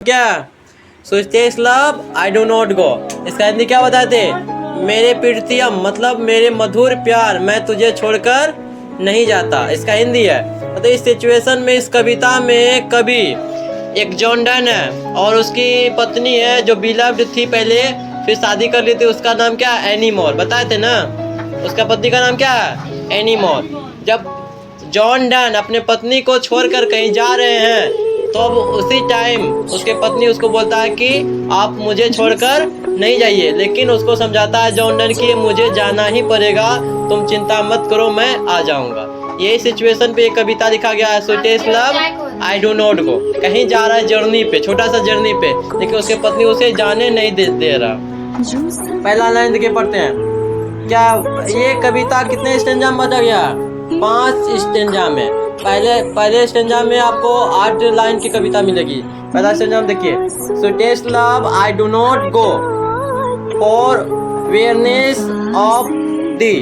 क्या sweetest love I do not go, इसका हिंदी क्या बताते? मेरे प्रीतियम मतलब मेरे मधुर प्यार, मैं तुझे छोड़कर नहीं जाता, इसका हिंदी है। मतलब इस सिचुएशन में, इस कविता में कवि एक जॉन डन है और उसकी पत्नी है जो बिलव्ड थी पहले, फिर शादी कर ली थी। उसका नाम क्या? एनी मोर, बताए थे ना। उसका पत्नी का नाम क्या है? Any more. जब जॉन डन अपने पत्नी को छोड़कर कहीं जा रहे हैं तो अब उसी टाइम उसके पत्नी उसको बोलता है कि आप मुझे छोड़कर नहीं जाइए, लेकिन उसको समझाता है जॉन डन कि मुझे जाना ही पड़ेगा, तुम चिंता मत करो, मैं आ जाऊंगा। यही सिचुएशन पे एक कविता लिखा गया है, sweetest love I do not गो। कहीं जा रहा है जर्नी पे, छोटा सा जर्नी पे, लेकिन उसके पत्नी उसे जाने नहीं दे रहा। पहला लाइन देखिए, पढ़ते हैं क्या। ये कविता कितने स्टेंजा में बता गया? 5 स्टेंजा में। पहले स्टेंजा में आपको 8 लाइन की कविता मिलेगी। पहला स्टेंजा में देखिए, sweetest love I do not go for weariness of thee.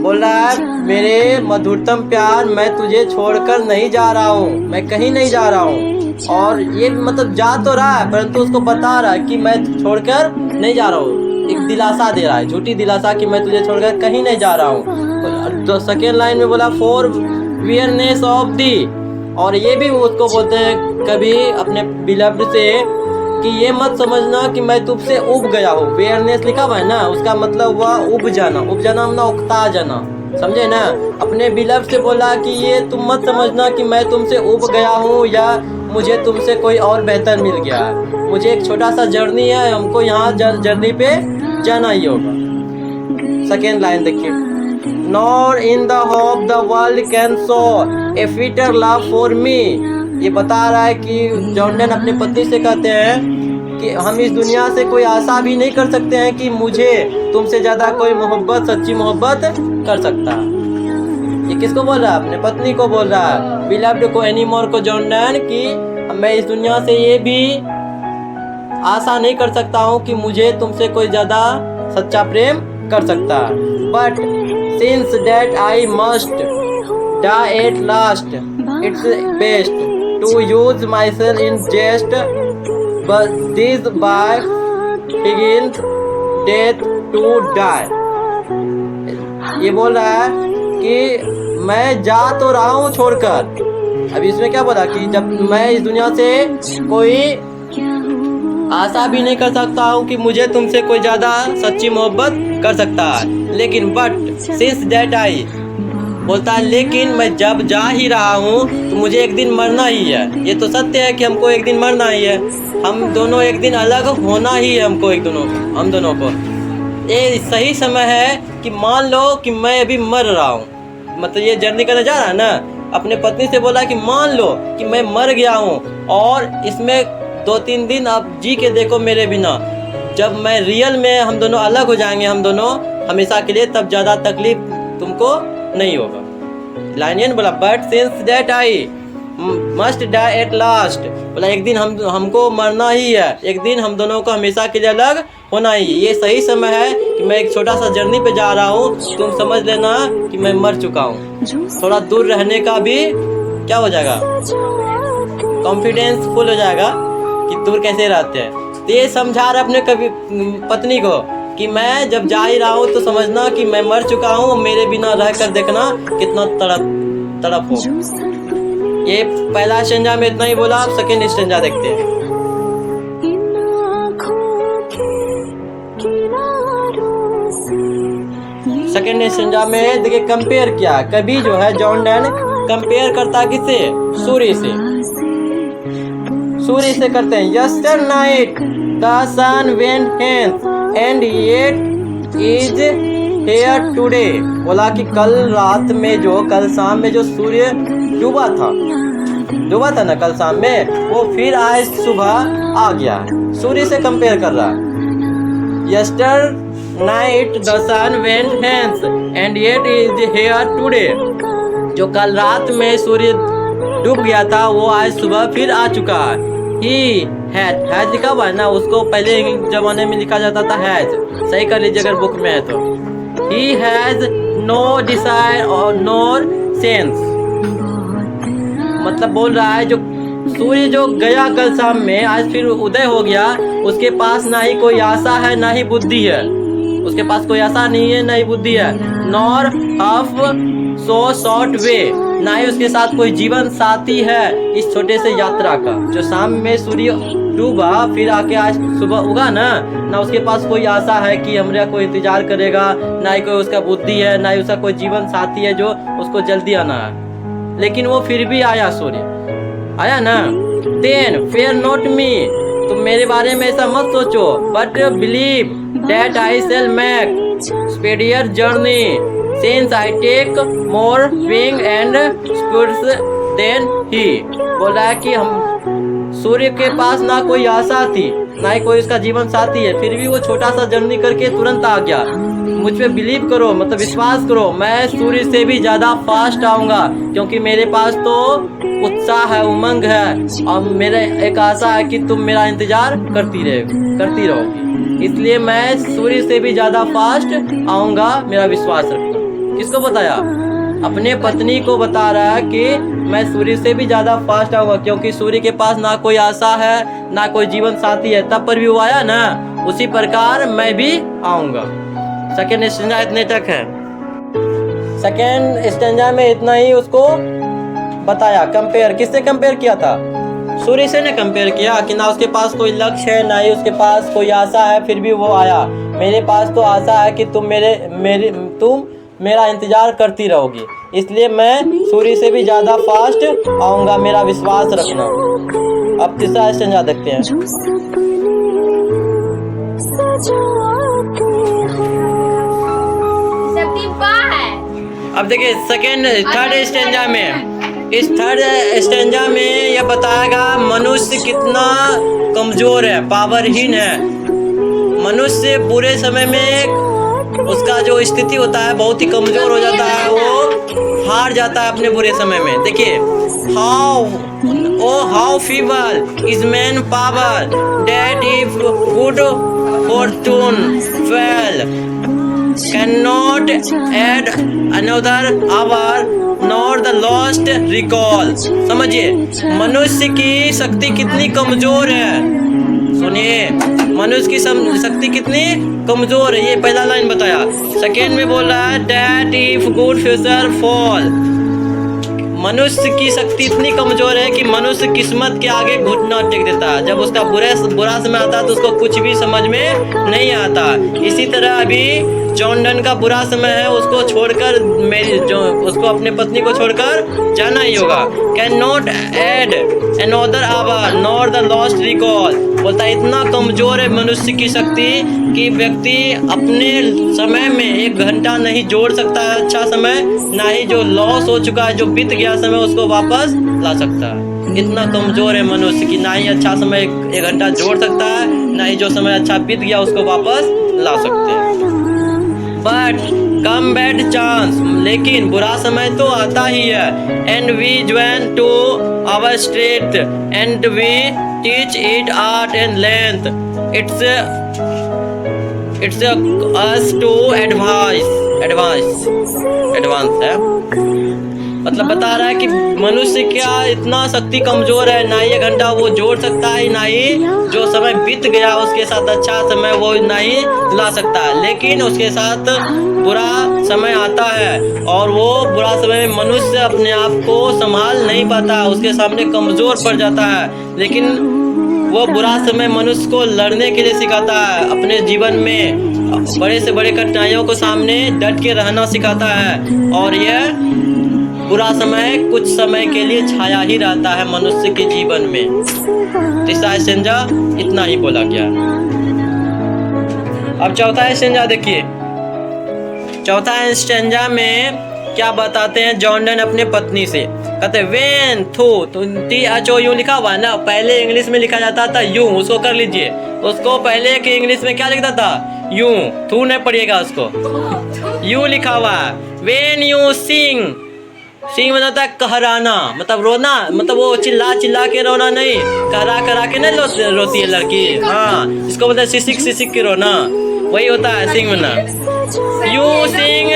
बोल रहा है मेरे मधुरतम प्यार, मैं तुझे छोड़कर नहीं जा रहा हूँ, मैं कहीं नहीं जा रहा हूँ। और ये मतलब जा तो रहा है परंतु उसको बता रहा है कि मैं छोड़कर नहीं जा रहा हूँ, एक दिलासा दे रहा है, झूठी दिलासा कि मैं तुझे छोड़कर कहीं नहीं जा रहा हूँ। तो सेकेंड लाइन में बोला फॉर वियरनेस ऑफ दी, और ये भी उसको बोलते हैं कभी अपने बिलव्ड से कि ये मत समझना कि मैं तुझसे उब गया हूँ। वेयरनेस लिखा हुआ है ना, उसका मतलब हुआ उब जाना। उब जाना मतलब उकता जाना, समझे ना। अपने बिलव्ड से बोला कि ये तुम मत समझना कि मैं तुमसे उब गया हूँ या मुझे तुमसे कोई और बेहतर मिल गया है। मुझे एक छोटा सा जर्नी है, हमको यहाँ जर्नी पे जाना ही होगा। सेकेंड लाइन देखिए, nor in the hope the world can show A fitter love for me. ये बता रहा है कि जॉन डन अपनी पत्नी से कहते हैं कि हम इस दुनिया से कोई आशा भी नहीं कर सकते हैं कि मुझे तुमसे ज़्यादा कोई मोहब्बत, सच्ची मोहब्बत कर सकता है। ये किसको बोल रहा है? अपने पत्नी को बोल रहा है, बिलव्ड को, एनी मोर को, जॉन डन, कि मैं इस दुनिया से ये भी आशा नहीं कर सकता हूँ कि मुझे तुमसे कोई ज़्यादा सच्चा प्रेम कर सकता है। But since that I must die at last, it's best to use myself in jest, but this by begins death to die। ये बोल रहा है कि मैं जा तो रहा हूँ छोड़कर। अब इसमें क्या बोला कि जब मैं इस दुनिया से कोई आशा भी नहीं कर सकता हूँ कि मुझे तुमसे कोई ज़्यादा सच्ची मोहब्बत कर सकता है, लेकिन बट सिंस दैट आई बोलता है लेकिन मैं जब जा ही रहा हूँ तो मुझे एक दिन मरना ही है। ये तो सत्य है कि हमको एक दिन मरना ही है, हम दोनों एक दिन अलग होना ही है हमको, हम दोनों को। ये सही समय है कि मान लो कि मैं अभी मर रहा हूँ, मतलब ये जर्नी करने जा रहा है ना। अपने पत्नी से बोला कि मान लो कि मैं मर गया हूँ और इसमें 2-3 दिन आप जी के देखो मेरे बिना, जब मैं रियल में हम दोनों अलग हो जाएंगे, हम दोनों हमेशा के लिए, तब ज़्यादा तकलीफ तुमको नहीं होगा। लाइन ये बोला but since that I must die at last, बोला एक दिन हमको मरना ही है, एक दिन हम दोनों को हमेशा के लिए अलग होना ही। ये सही समय है कि मैं एक छोटा सा जर्नी पे जा रहा हूँ, तुम समझ लेना कि मैं मर चुका हूँ। थोड़ा दूर रहने का भी क्या हो जाएगा, कॉन्फिडेंस फुल हो जाएगा कि दूर कैसे रहते हैं। तो ये समझा रहा अपने कभी पत्नी को कि मैं जब जा ही रहा हूँ तो समझना कि मैं मर चुका हूँ, मेरे बिना रह कर देखना कितना तड़प हो। ये पहला स्टेंजा में इतना ही बोला। आप सेकेंड स्टेंजा देखते हैं। सेकेंड स्टेंजा में देखिए कंपेयर किया, कभी जो है जॉन डन कंपेयर करता किससे? सूर्य से। सूर्य से करते हैं, yesternight the sun went hence and yet is here today. बोला कि कल रात में जो, कल शाम में जो सूर्य डूबा था ना कल शाम में, वो फिर आज सुबह आ गया। सूर्य से कंपेयर कर रहा है। Yesternight the sun went hence and yet is here today. जो कल रात में सूर्य डूब गया था वो आज सुबह फिर आ चुका है। ही हैज लिखा हुआ है ना, उसको पहले जमाने में लिखा जाता था हैज, सही कर लीजिए अगर बुक में है तो। ही हैज नो डिजायर और नो सेंस, मतलब बोल रहा है जो सूर्य जो गया कल शाम में, आज फिर उदय हो गया, उसके पास ना ही कोई आशा है ना ही बुद्धि है। उसके पास कोई आशा नहीं है ना ही बुद्धि है। Nor half so short way, ना ही उसके साथ कोई जीवन साथी है इस छोटे से यात्रा का। जो शाम में सूर्य डूबा फिर आके आज सुबह उगा ना उसके पास कोई आशा है कि हमारा कोई इंतजार करेगा, ना ही कोई उसका बुद्धि है, ना ही उसका कोई जीवन साथी है जो उसको जल्दी आना है। लेकिन वो फिर भी आया, सूर्य आया ना। देन फेयर नॉट मी, तुम मेरे बारे में ऐसा मत सोचो, but believe that I shall make speedier journey since I take more wing and spirits than he. बोला है कि हम सूर्य के पास ना कोई आशा थी ना ही कोई उसका जीवन साथी है, फिर भी वो छोटा सा जर्नी करके तुरंत आ गया। मुझ पे बिलीव करो, मतलब विश्वास करो, मैं सूर्य से भी ज्यादा फास्ट आऊंगा, क्योंकि मेरे पास तो उत्साह है, उमंग है, और मेरा एक आशा है कि तुम मेरा इंतजार करती रहोगी। इसलिए मैं सूर्य से भी ज्यादा फास्ट आऊंगा, मेरा विश्वास रखना। किसको बताया? अपने पत्नी को बता रहा है कि मैं सूर्य से भी ज्यादा फास्ट आऊंगा, क्योंकि सूर्य के पास ना कोई आशा है ना कोई जीवन साथी है, तब पर भी वो आया ना, उसी प्रकार मैं भी आऊंगा। सेकेंड स्टेंजा इतने तक है। सेकेंड स्टेंजा में इतना ही उसको बताया। कंपेयर किससे कंपेयर किया था? सूर्य से ने कंपेयर किया कि ना उसके पास कोई लक्ष्य है ना ही उसके पास कोई आशा है, फिर भी वो आया। मेरे पास तो आशा है कि तुम मेरा इंतजार करती रहोगी, इसलिए मैं सूर्य से भी ज्यादा फास्ट आऊंगा, मेरा विश्वास रखना। अब तीसरा स्टेंजा देखते हैं। अब देखिए थर्ड स्टेंजा में, इस थर्ड स्टेंजा में यह बताएगा मनुष्य कितना कमजोर है, पावरहीन है। मनुष्य बुरे समय में उसका जो स्थिति होता है बहुत ही कमजोर हो जाता है, वो हार जाता है अपने बुरे समय में। देखिए how feeble is man power that if good fortune fall cannot add another hour nor the lost recall. समझिए मनुष्य की शक्ति कितनी कमजोर है। सुनिए मनुष्य की शक्ति कितनी कमजोर है, ये पहला लाइन बताया। सेकेंड में बोल रहा है that if good future fall, मनुष्य की शक्ति इतनी कमजोर है कि मनुष्य किस्मत के आगे घुटना टेक देता है। जब उसका बुरा समय आता है तो उसको कुछ भी समझ में नहीं आता। इसी तरह अभी जॉन डन का बुरा समय है, उसको छोड़कर उसको अपने पत्नी को छोड़कर जाना ही होगा। Cannot add another hour nor the lost recall, बोलता है इतना कमजोर है मनुष्य की शक्ति कि व्यक्ति अपने समय में 1 घंटा नहीं जोड़ सकता है अच्छा समय, ना ही जो लॉस हो चुका है, जो बीत गया समय, उसको वापस ला सकता है। इतना कमजोर है मनुष्य कि ना ही अच्छा समय 1 घंटा जोड़ सकता है, ना ही जो समय अच्छा बीत गया उसको वापस ला सकते हैं। बट कम बैड चांस, लेकिन बुरा समय तो आता ही है। And we join to our strength and we teach it art and length, it's us to advance है। मतलब बता रहा है कि मनुष्य क्या इतना शक्ति कमजोर है, ना ही 1 घंटा वो जोड़ सकता है, ना ही जो समय बीत गया उसके साथ अच्छा समय वो ना ही ला सकता है। लेकिन उसके साथ बुरा समय आता है और वो बुरा समय में मनुष्य अपने आप को संभाल नहीं पाता, उसके सामने कमजोर पड़ जाता है। लेकिन वो बुरा समय मनुष्य को लड़ने के लिए सिखाता है, अपने जीवन में बड़े से बड़े कठिनाइयों को सामने डट के रहना सिखाता है। और यह बुरा समय कुछ समय के लिए छाया ही रहता है मनुष्य के जीवन में। तीसरा स्टेंजा इतना ही बोला गया। अब चौथा स्टेंजा देखिए। चौथा स्टेंजा में क्या बताते हैं जॉन डन अपने पत्नी से, कहते वेन थू तो यूं लिखा हुआ है ना, पहले इंग्लिश में लिखा जाता था यूं, उसको कर लीजिए। उसको पहले के इंग्लिश में क्या लिखता था? यूं, थू नहीं पढ़िएगा उसको, यूं लिखा हुआ है। वेन यू सिंग मतलब है कहराना, मतलब रोना, मतलब वो चिल्ला चिल्ला के रोना नहीं, करा के नहीं रोती है लड़की। हाँ, इसको बोलते हैं सिसिक के रोना, वही होता है सिंग ना। You sing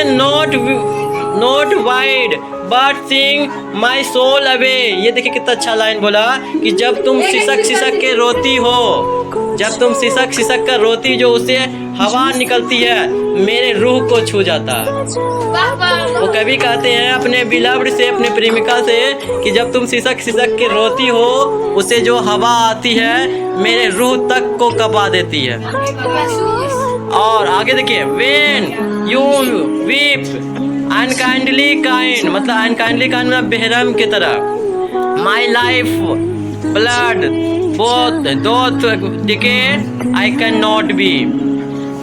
not wide but think my soul away. ये देखिए कितना अच्छा लाइन बोला कि जब तुम सिसक सिसक के रोती हो, जब तुम सिसक सिसक कर रोती जो उससे हवा निकलती है मेरे रूह को छू जाता है। वो कभी कहते हैं अपने बिलव्ड से, अपने प्रेमिका से कि जब तुम सिसक सिसक के रोती हो उससे जो हवा आती है मेरे रूह तक को कपा देती है। और आगे देखिए, when you weep unkindly kind, मतलब अनकाइंडली काइंड मतलब बेरहम की तरह। My life blood both doth decay I can not be.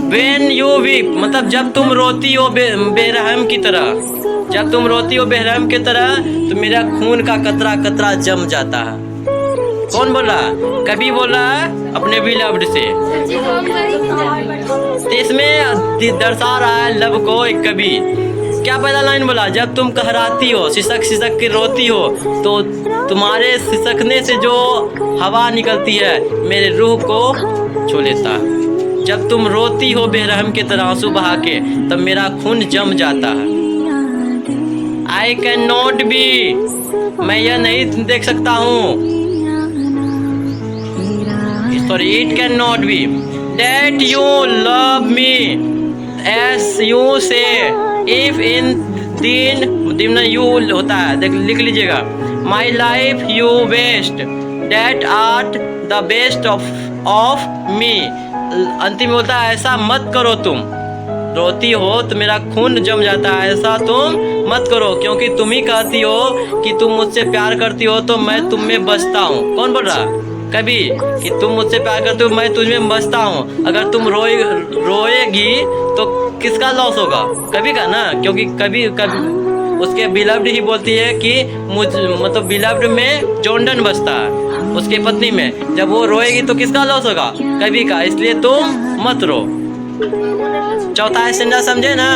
When you weep मतलब जब तुम रोती हो बेरहम की तरह, जब तुम रोती हो बेरहम की तरह तो मेरा खून का कतरा कतरा जम जाता है। कौन बोल रहा? कभी बोल रहा है अपने बिलव्ड से। तो इसमें दर्शा रहा है लव को एक कवि। क्या पहला लाइन बोला? जब तुम कहराती हो, सिसक सिसक के रोती हो तो तुम्हारे सिसकने से जो हवा निकलती है मेरे रूह को छू लेता है। जब तुम रोती हो बेरहम की तरह आंसू बहा के तब मेरा खून जम जाता है। आई कैन नॉट बी, मैं यह नहीं देख सकता हूँ। Sorry, it can not be that you love me as you say if in दिन यू होता है, देख लिख लीजिएगा। My life you waste that art the best of me. अंतिम होता है ऐसा मत करो, तुम रोती हो तो मेरा खून जम जाता है, ऐसा तुम मत करो, क्योंकि तुम ही कहती हो कि तुम मुझसे प्यार करती हो तो मैं तुम में बसता हूँ। कौन बोल रहा? कभी कि तुम मुझसे प्यार करते हो मैं तुझ में बसता हूँ। अगर तुम रोएगी तो किसका लॉस होगा? कभी का ना, क्योंकि कभी उसके बिलव्ड ही बोलती है कि मतलब बिलव्ड में जोंडन बसता है उसके पत्नी में। जब वो रोएगी तो किसका लॉस होगा? कभी का। इसलिए तुम मत रो। चौथा स्टैंजा समझे ना?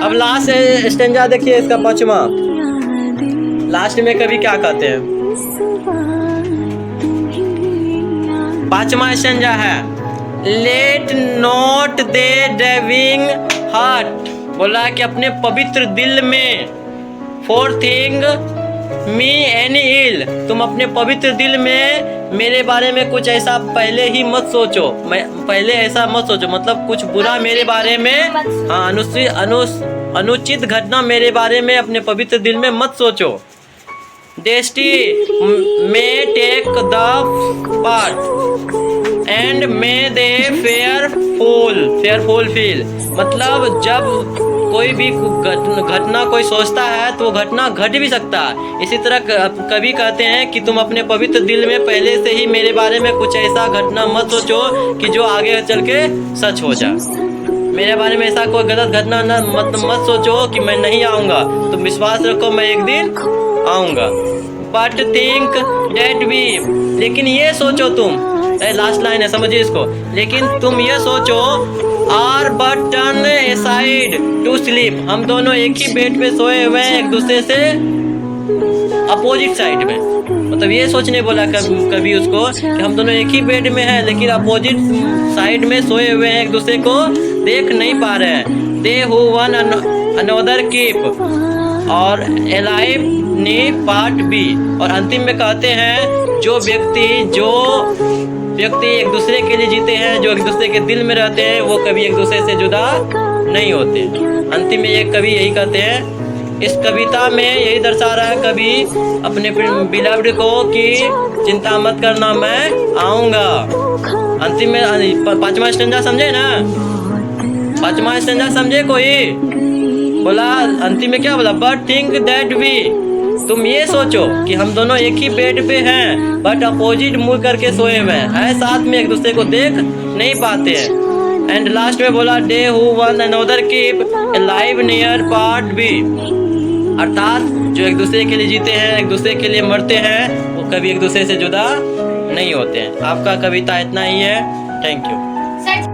अब लास्ट स्टैंजा देखिए इसका पांचवा। लास्ट में कभी क्या कहते हैं? पांचवा स्टैंजा है let not they driving heart. बोला कि अपने पवित्र दिल में फोर थिंग मी एनी इल, तुम अपने पवित्र दिल में मेरे बारे में कुछ ऐसा पहले ही मत सोचो। मैं पहले ऐसा मत सोचो मतलब कुछ बुरा मेरे बारे में, हाँ अनुचित घटना मेरे बारे में अपने पवित्र दिल में मत सोचो। Destiny may take the part and may they fearful feel, मतलब जब कोई भी घटना कोई सोचता है तो वो घटना घट भी सकता है। इसी तरह कभी कहते हैं कि तुम अपने पवित्र दिल में पहले से ही मेरे बारे में कुछ ऐसा घटना मत सोचो कि जो आगे चल के सच हो जाए। मेरे बारे में ऐसा कोई गलत घटना मत सोचो कि मैं नहीं आऊँगा। तुम विश्वास रखो मैं एक दिन आऊँगा। बट थिंक डेट वी, लेकिन ये सोचो तुम, लास्ट लाइन है समझिए इसको, लेकिन तुम ये सोचो are but turn aside to sleep, हम दोनों एक ही बेड पे सोए हुए हैं एक दूसरे से अपोजिट साइड में। मतलब ये सोचने बोला कभी उसको कि हम दोनों एक ही बेड में हैं लेकिन अपोजिट साइड में सोए हुए हैं, एक दूसरे को देख नहीं पा रहे हैं। दे हु वन अनदर कीप और अलाइव ने पार्ट बी। और अंतिम में कहते हैं जो व्यक्ति एक दूसरे के लिए जीते हैं, जो एक दूसरे के दिल में रहते हैं, वो कभी एक दूसरे से जुदा नहीं होते। अंतिम में ये कवि यही कहते हैं। इस कविता में यही दर्शा रहा है कवि अपने बिलव्ड को कि चिंता मत करना मैं आऊँगा। अंतिम में पांचवा स्टैंजा समझे ना? पांचवा स्टैंजा समझे कोई? बोला अंतिम में क्या बोला? बट थिंक दैट वी, तुम ये सोचो कि हम दोनों एक ही बेड पे हैं बट अपोजिट मुंह करके सोए हुए हैं, साथ में एक दूसरे को देख नहीं पाते हैं। एंड लास्ट में बोला they who one another keep alive near part be, अर्थात जो एक दूसरे के लिए जीते हैं एक दूसरे के लिए मरते हैं वो कभी एक दूसरे से जुदा नहीं होते हैं। आपका कविता इतना ही है। Thank you.